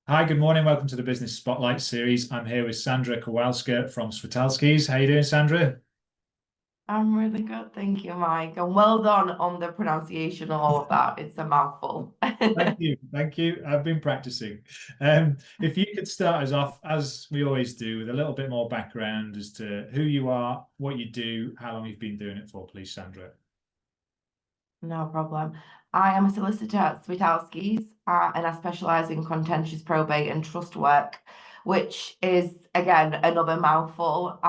Hi, good morning. Welcome to the Business Spotlight series. I'm here with Sandra Kowalska from Switalskis. How you doing, Sandra? I'm really good, thank you, Mike. And well done on the pronunciation of all of that. It's a mouthful. Thank you. Thank you. I've been practicing. If you could start us off, as we always do, with a little bit more background as to who you are, what you do, how long you've been doing it for, please, Sandra. No problem. I am a solicitor at Switalskis, and I specialise in contentious probate and trust work, which is again another mouthful.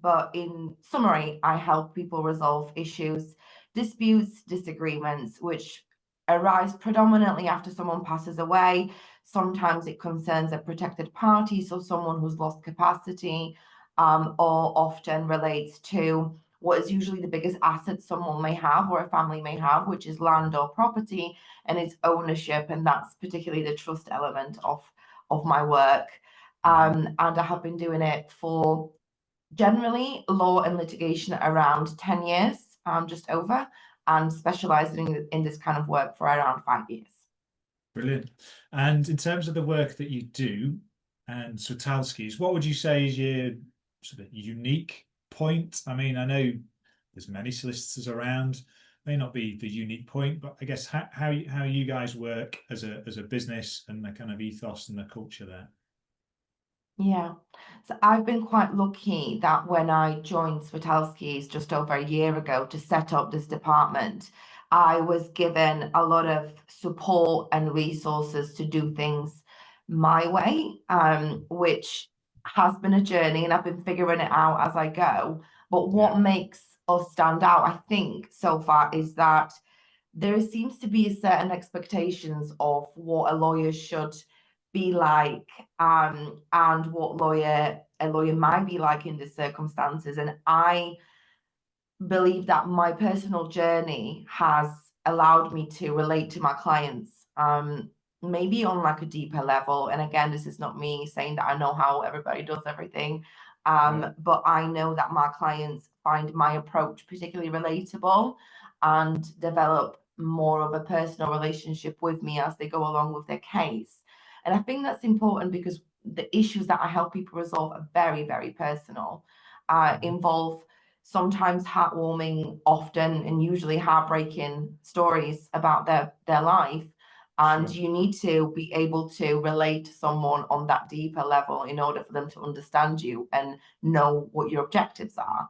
But in summary, I help people resolve issues, disputes, disagreements, which arise predominantly after someone passes away. Sometimes it concerns a protected party, so someone who's lost capacity, or often relates to what is usually the biggest asset someone may have or a family may have, which is land or property and its ownership. And that's particularly the trust element of my work. And I have been doing it for generally law and litigation around 10 years, just over, and specializing in this kind of work for around 5 years. Brilliant. And in terms of the work that you do and Switalskis, what would you say is your sort of unique point? I mean, I know there's many solicitors around, may not be the unique point, but I guess how you guys work as a business and the kind of ethos and the culture there. Yeah. So I've been quite lucky that when I joined Switalski's just over a year ago to set up this department, I was given a lot of support and resources to do things my way, which has been a journey and I've been figuring it out as I go. But Yeah. what makes us stand out, I think, so far is that there seems to be certain expectations of what a lawyer should be like, and what a lawyer might be like in the circumstances. And I believe that my personal journey has allowed me to relate to my clients, maybe on like a deeper level. And again, this is not me saying that I know how everybody does everything, Yeah. but I know that my clients find my approach particularly relatable and develop more of a personal relationship with me as they go along with their case. And I think that's important because the issues that I help people resolve are very, very personal, involve sometimes heartwarming, often and usually heartbreaking stories about their life. And Sure. you need to be able to relate to someone on that deeper level in order for them to understand you and know what your objectives are.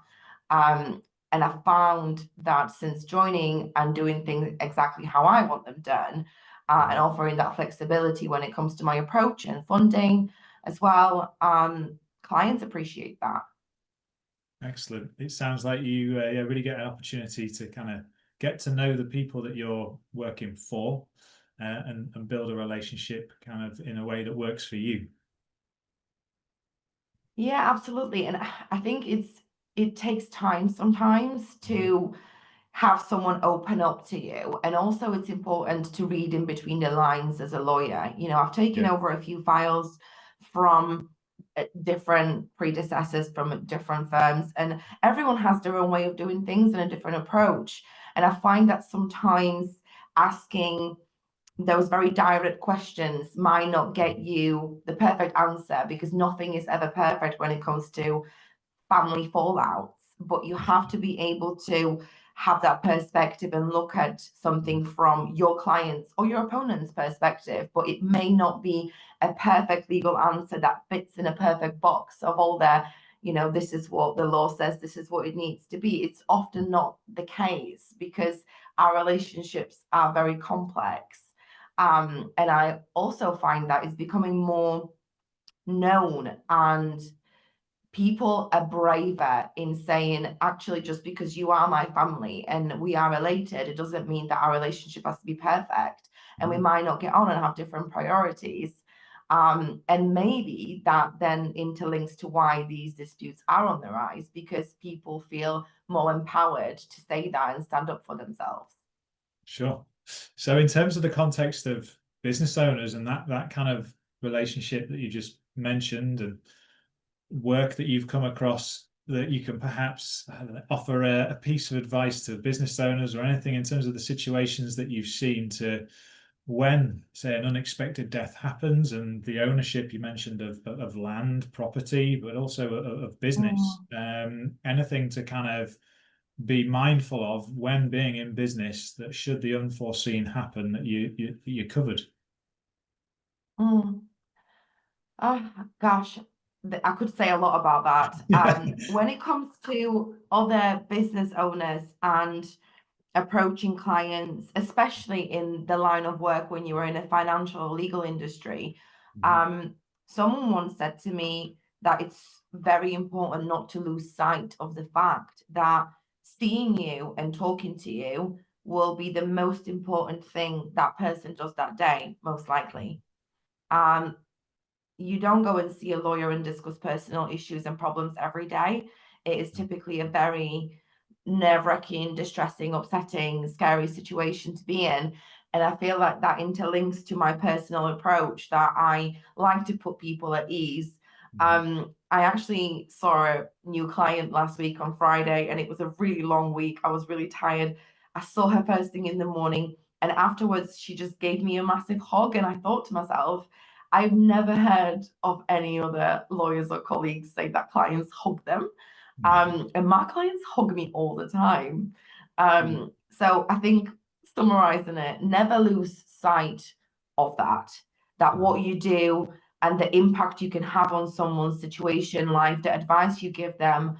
And I found that since joining and doing things exactly how I want them done, and offering that flexibility when it comes to my approach and funding as well, clients appreciate that. Excellent. It sounds like you yeah, really get an opportunity to kind of get to know the people that you're working for and build a relationship kind of in a way that works for you. Yeah, absolutely. And I think it takes time sometimes Mhm. to have someone open up to you. And also it's important to read in between the lines as a lawyer. I've taken Yeah. over a few files from different predecessors from different firms, and everyone has their own way of doing things and a different approach. And I find that sometimes asking those very direct questions might not get you the perfect answer because nothing is ever perfect when it comes to family fallouts. But you have to be able to have that perspective and look at something from your client's or your opponent's perspective. But it may not be a perfect legal answer that fits in a perfect box of all their, this is what the law says, this is what it needs to be. It's often not the case because our relationships are very complex. And I also find that it's becoming more known, and people are braver in saying, actually, just because you are my family and we are related, it doesn't mean that our relationship has to be perfect. And we Mhm. might not get on and have different priorities. And maybe that then interlinks to why these disputes are on the rise because people feel more empowered to say that and stand up for themselves. Sure. So in terms of the context of business owners and that kind of relationship that you just mentioned and work that you've come across that you can perhaps offer a piece of advice to business owners or anything in terms of the situations that you've seen to when, say, an unexpected death happens and the ownership you mentioned of land, property, but also of business, anything to kind of be mindful of when being in business, that should the unforeseen happen, that you're covered. Mm. Oh gosh, I could say a lot about that. Yeah. When it comes to other business owners and approaching clients, especially in the line of work when you are in a financial or legal industry, Mhm. someone once said to me that it's very important not to lose sight of the fact that seeing you and talking to you will be the most important thing that person does that day, most likely. Um, you don't go and see a lawyer and discuss personal issues and problems every day. It is typically a very nerve-wracking, distressing, upsetting, scary situation to be in. And I feel like that interlinks to my personal approach that I like to put people at ease. Mhm. I actually saw a new client last week on Friday, and it was a really long week. I was really tired. I saw her first thing in the morning, and afterwards, she just gave me a massive hug. And I thought to myself, I've never heard of any other lawyers or colleagues say that clients hug them. And my clients hug me all the time. Yeah. So I think summarizing it, never lose sight of that Mhm. what you do and the impact you can have on someone's situation, life, the advice you give them,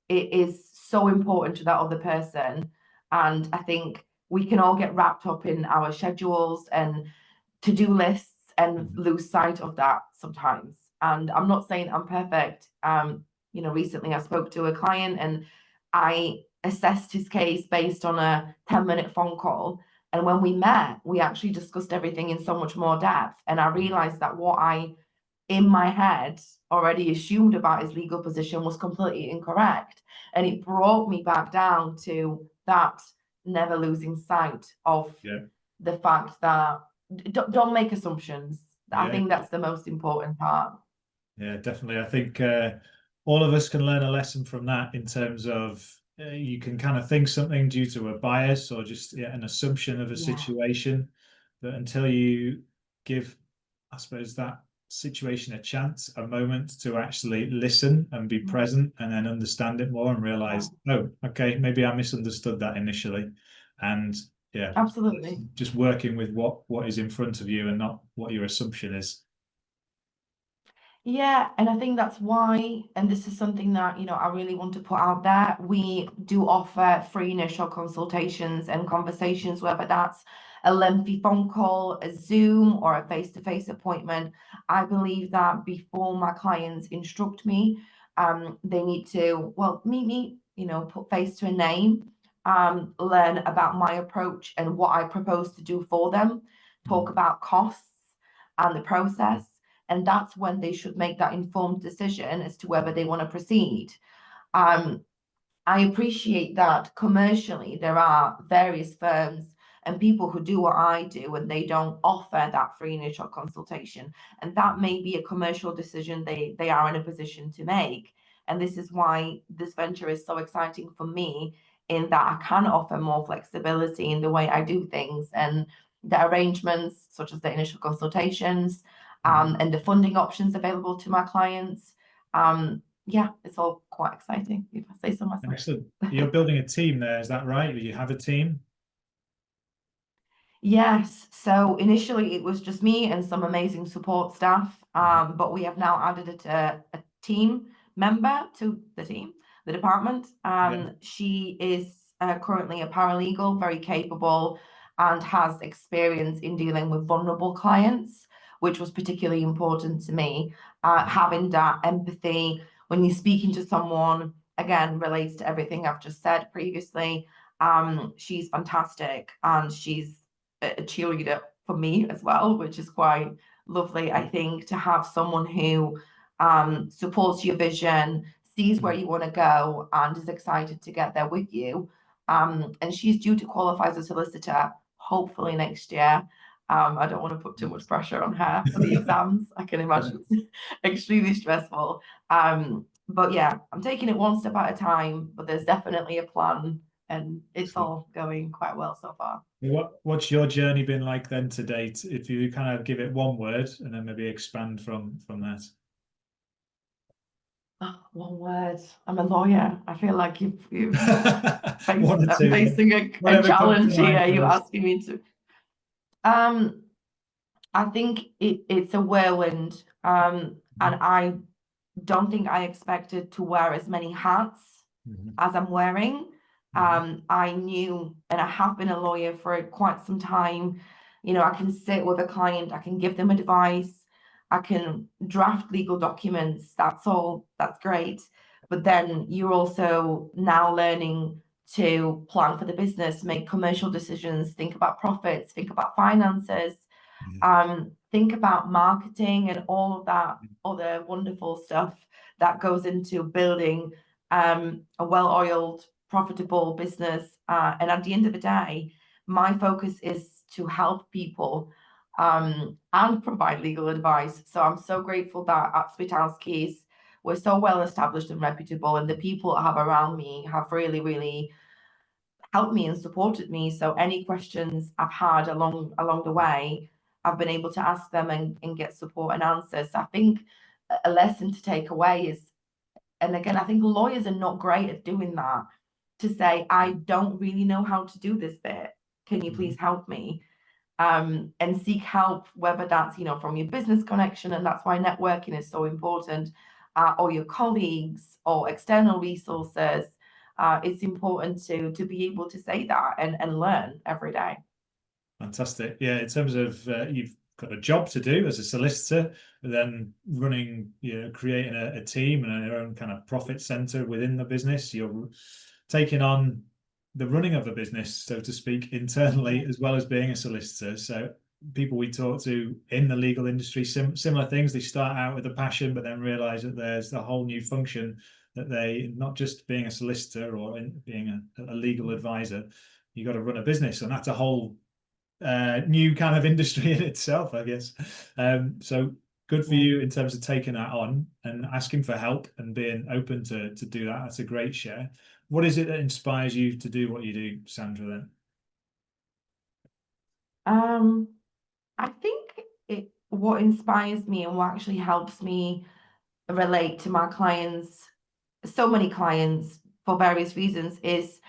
it is so important to that other person. And I think we can all get wrapped up in our schedules and to-do lists and Mhm. lose sight of that sometimes. And I'm not saying I'm perfect. Recently I spoke to a client and I assessed his case based on a 10-minute phone call. And when we met, we actually discussed everything in so much more depth. And I realized that what I, in my head, already assumed about his legal position was completely incorrect. And it brought me back down to that never losing sight of Yeah. the fact that don't make assumptions. I Yeah. think that's the most important part. Yeah, definitely. I think all of us can learn a lesson from that in terms of you can kind of think something due to a bias or just an assumption of a Yeah. situation, but until you give, I suppose, that situation a chance, a moment to actually listen and be Mm. present and then understand it more and Yeah, realize, oh, okay, maybe I misunderstood that initially. And yeah, absolutely. just working with what is in front of you and not what your assumption is. Yeah, and I think that's why, and this is something that, I really want to put out there. We do offer free initial consultations and conversations, whether that's a lengthy phone call, a Zoom, or a face-to-face appointment. I believe that before my clients instruct me, they need to, well, meet me, put face to a name, learn about my approach and what I propose to do for them, talk Mhm. about costs and the process. And that's when they should make that informed decision as to whether they want to proceed. Um, I appreciate that commercially there are various firms and people who do what I do and they don't offer that free initial consultation. And that may be a commercial decision they are in a position to make. And this is why this venture is so exciting for me, in that I can offer more flexibility in the way I do things and the arrangements, such as the initial consultations, Mhm. and the funding options available to my clients. Yeah, it's all quite exciting, if I say so myself. Excellent. You're building a team there, is that right? You have a team? Yes, so initially it was just me and some amazing support staff, Mhm. but we have now added a team member to the department. Yeah. She is currently a paralegal, very capable, and has experience in dealing with vulnerable clients, which was particularly important to me. Mhm. Having that empathy when you're speaking to someone, again, relates to everything I've just said previously. She's fantastic, and she's a cheerleader for me as well, which is quite lovely. I think to have someone who supports your vision, sees where Mhm. you want to go, and is excited to get there with you. And she's due to qualify as a solicitor hopefully next year. I don't want to put too much pressure on her for the exams. I can Yeah. imagine it's extremely stressful. But yeah, I'm taking it one step at a time, but there's definitely a plan and it's all going quite well so far. What's your journey been like then to date? If you kind of give it one word and then maybe expand from that. Oh, one word. I'm a lawyer. I feel like you've One or two, facing a whatever comes to challenge here. mind You first. asking me to. I think it's a whirlwind. And I don't think I expected to wear as many hats as I'm wearing. I knew, and I have been a lawyer for quite some time, you know, I can sit with a client, I can give them advice, I can draft legal documents, that's great. But then you're also now learning to plan for the business, make commercial decisions, think about profits, think about finances, think about marketing and all of that other wonderful stuff that goes into building a well-oiled, profitable business. And at the end of the day, my focus is to help people and provide legal advice. So I'm so grateful that at Switalskis, we're so well established and reputable, and the people I have around me have really, really helped me and supported me. So any questions I've had along the way, I've been able to ask them and get support and answers. So I think a lesson to take away is, and again, I think lawyers are not great at doing that, to say, I don't really know how to do this bit. Can you please help me? And seek help, whether that's, you know, from your business connection, and that's why networking is so important, or your colleagues or external resources. It's important to be able to say that and learn every day. Fantastic. Yeah, in terms of you've got a job to do as a solicitor, but then running, you know, creating a team and your own kind of profit center within the business, you're taking on the running of a business, so to speak, internally, as well as being a solicitor. So people we talk to in the legal industry, similar things, they start out with a passion, but then realize that there's a whole new function that they, not just being a solicitor or being a legal advisor, you got to run a business, and that's a whole new kind of industry in itself, I guess. So good for you in terms of taking that on and asking for help and being open to do that. That's a great share. What is it that inspires you to do what you do, Sandra, then? I think what inspires me and what actually helps me relate to my clients, so many clients for various reasons, is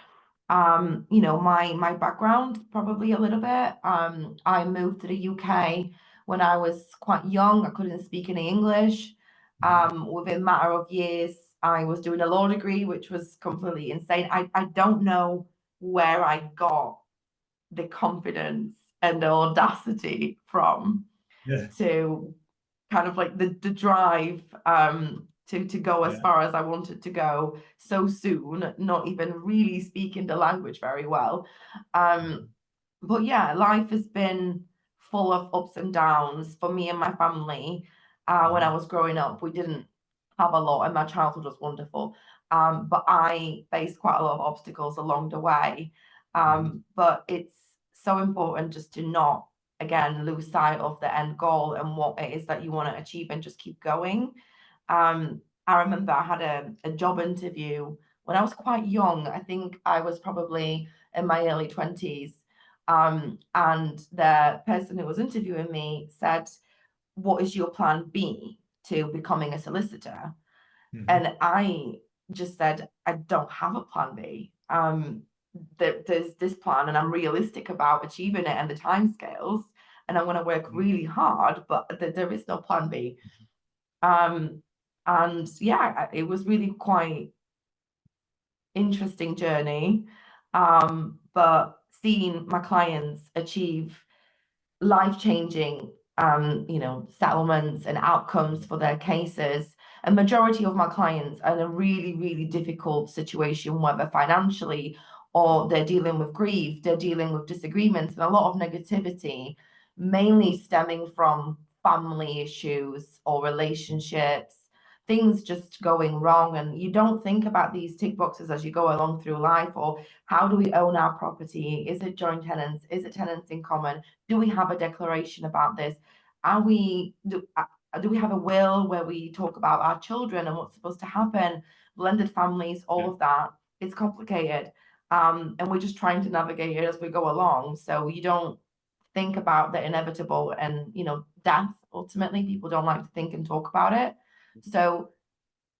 you know, my background probably a little bit. I moved to the UK when I was quite young. I couldn't speak any English. Within a matter of years, I was doing a law degree, which was completely insane. I don't know where I got the confidence and the audacity from, Yeah. to kind of like the drive to go as far as I wanted to go so soon, not even really speaking the language very well. But yeah, life has been full of ups and downs for me and my family. When I was growing up, we didn't have a lot, and my childhood was wonderful. But I faced quite a lot of obstacles along the way. But it's so important just to not, again, lose sight of the end goal and what it is that you want to achieve, and just keep going. I remember I had a job interview when I was quite young. I think I was probably in my early 20s. And the person who was interviewing me said, what is your plan B to becoming a solicitor? And I just said, I don't have a plan B. There's this plan, and I'm realistic about achieving it and the timescales, and I'm going to work really hard, but there is no plan B. And yeah, it was really quite interesting journey. But seeing my clients achieve life-changing you know, settlements and outcomes for their cases. A majority of my clients are in a really, really difficult situation, whether financially or they're dealing with grief, they're dealing with disagreements and a lot of negativity, mainly stemming from family issues or relationships, things just going wrong. And you don't think about these tick boxes as you go along through life, or how do we own our property? Is it joint tenants? Is it tenants in common? Do we have a declaration about this? Are we do we have a will where we talk about our children and what's supposed to happen? Blended families, all of that. It's complicated. And we're just trying to navigate it as we go along. So you don't think about the inevitable and, death. Ultimately, people don't like to think and talk about it. So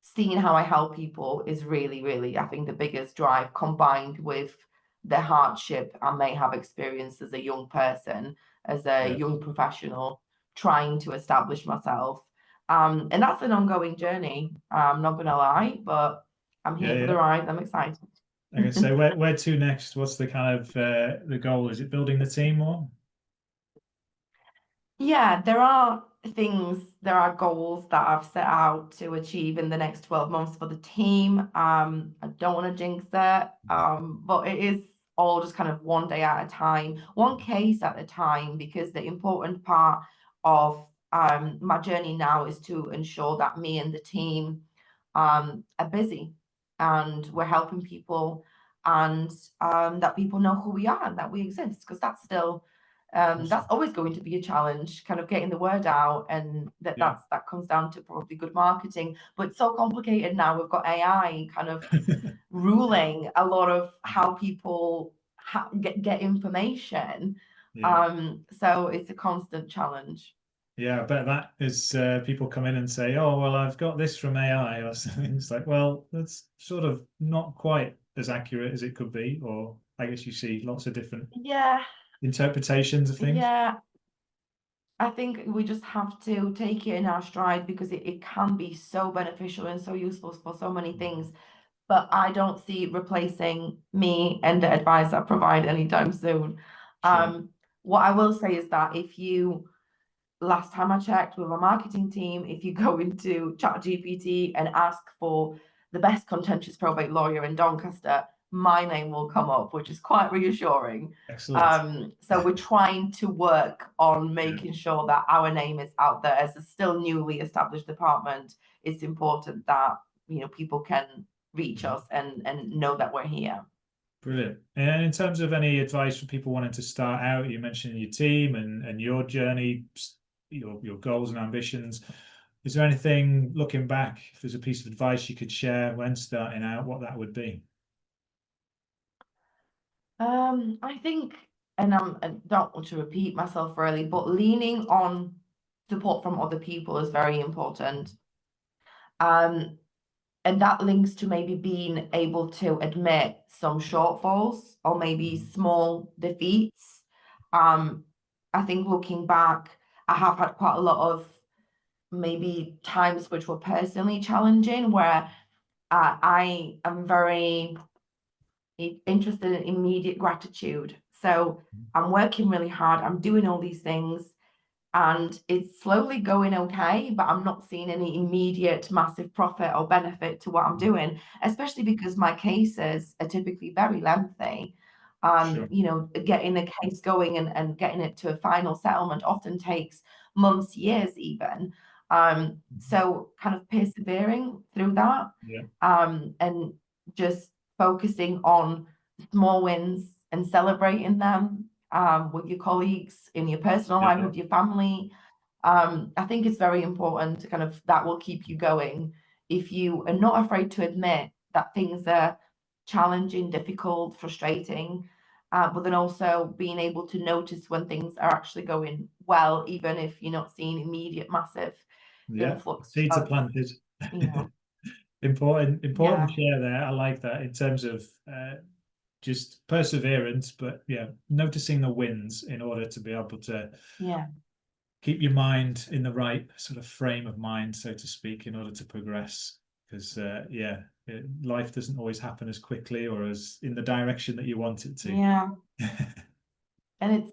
seeing how I help people is really, really, I think, the biggest drive, combined with the hardship I may have experienced as a young person, as a Yeah. young professional, trying to establish myself. And that's an ongoing journey. I'm not gonna lie, but I'm Yeah, here for yeah. the ride. I'm excited. Okay, so where to next? What's the kind of the goal? Is it building the team more? Yeah, there are goals that I've set out to achieve in the next 12 months for the team. I don't want to jinx it, but it is all just kind of one day at a time, one case at a time, because the important part of my journey now is to ensure that me and the team are busy and we're helping people, and that people know who we are and that we exist, because that's Awesome. always going to be a challenge, kind of getting the word out, and Yeah. that comes down to probably good marketing. But it's so complicated now. We've got AI kind of ruling a lot of how people get information. Yeah. So it's a constant challenge. Yeah, I bet that is people come in and say, "Oh, well, I've got this from AI," or something. It's like, well, that's sort of not quite as accurate as it could be, or I guess you see lots of different Yeah, interpretations of things. yeah. I think we just have to take it in our stride, because it can be so beneficial and so useful for so many things. But I don't see it replacing me and the advice I provide anytime soon. Sure. What I will say is that last time I checked with our marketing team, if you go into ChatGPT and ask for the best contentious probate lawyer in Doncaster, my name will come up, which is quite reassuring. Excellent. So we're trying to work on Yeah. making sure that our name is out there as a still newly established department. It's important that people can reach Mhm. us and know that we're here. Brilliant. And in terms of any advice for people wanting to start out, you mentioned your team and your journey, your goals and ambitions. Is there anything looking back, if there's a piece of advice you could share when starting out, what that would be? I think, and I don't want to repeat myself really, but leaning on support from other people is very important. Um, and that links to maybe being able to admit some shortfalls or maybe Mhm. small defeats. Um, I think looking back, I have had quite a lot of maybe times which were personally challenging, where I am very interested in immediate gratitude. So I'm working really hard, I'm doing all these things, and it's slowly going okay, but I'm not seeing any immediate massive profit or benefit to what I'm doing, especially because my cases are typically very lengthy. Sure. Getting a case going and getting it to a final settlement often takes months, years even. Mhm. So kind of persevering through that, Yeah. and just focusing on small wins and celebrating them, with your colleagues, in your personal Yeah. life, Yeah. with your family. I think it's very important to kind of that will keep you going if you are not afraid to admit that things are challenging, difficult, frustrating, but then also being able to notice when things are actually going well, even if you're not seeing immediate massive Yeah. influx Seeds are of, planted. you know, Important yeah, share there. I like that in terms of just perseverance, but yeah, noticing the wins in order to be able to yeah, keep your mind in the right sort of frame of mind, so to speak, in order to progress. Because life doesn't always happen as quickly or as in the direction that you want it to. yeah. And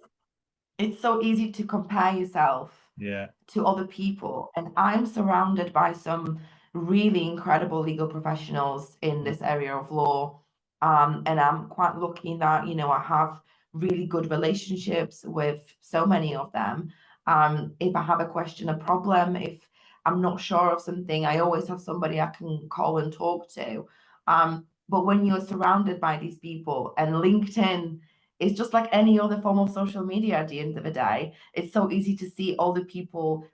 it's so easy to compare yourself Yeah. to other people. And I'm surrounded by some really incredible legal professionals in this area of law. And I'm quite lucky that, I have really good relationships with so many of them. If I have a question, a problem, if I'm not sure of something, I always have somebody I can call and talk to. But when you're surrounded by these people, and LinkedIn is just like any other form of social media at the end of the day, it's so easy to see all the people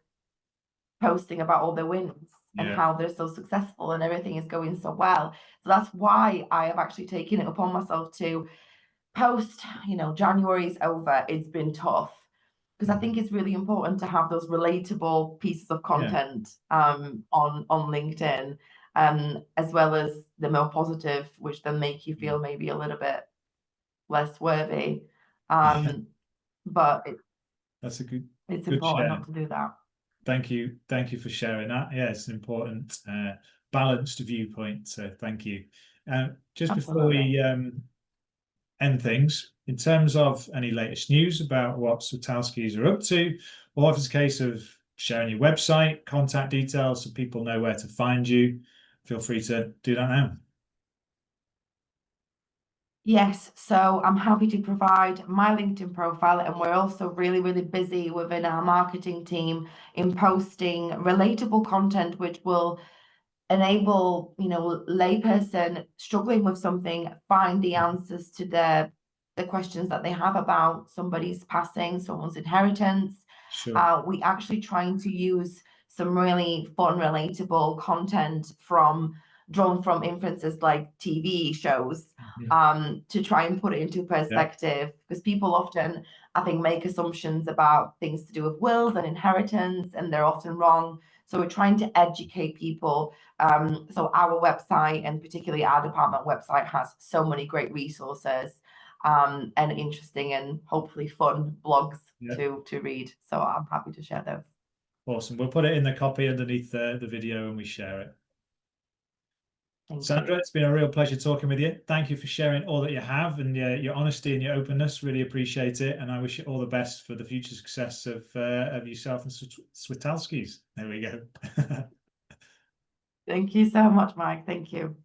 posting about all their wins. and Yeah. how they're so successful and everything is going so well. So that's why I have actually taken it upon myself to post, January's over, it's been tough. Because I think it's really important to have those relatable pieces of content on LinkedIn, as well as the more positive, which then make you feel maybe a little bit less worthy. But That's a good important share. not to do that. Thank you for sharing that. Yeah, it's an important balanced viewpoint, so thank you. Just before we end things, in terms of any latest news about what Switalskis are up to, or if it's a case of sharing your website, contact details so people know where to find you, feel free to do that now. Yes, so I'm happy to provide my LinkedIn profile, and we're also really, really busy within our marketing team in posting relatable content, which will enable, layperson struggling with something find the answers to the questions that they have about somebody's passing, someone's inheritance. Sure. We actually trying to use some really fun, relatable content drawn from influences like TV shows, to try and put it into perspective, because people often, I think, make assumptions about things to do with wills and inheritance, and they're often wrong. So we're trying to educate people. So our website, and particularly our department website, has so many great resources, and interesting and hopefully fun blogs to read. So I'm happy to share those. Awesome. We'll put it in the copy underneath the video when we share it. Sandra, it's been a real pleasure talking with you. Thank you for sharing all that you have, and your honesty and your openness. Really appreciate it, and I wish you all the best for the future success of yourself and Switalskis. There we go. Thank you so much, Mike. Thank you.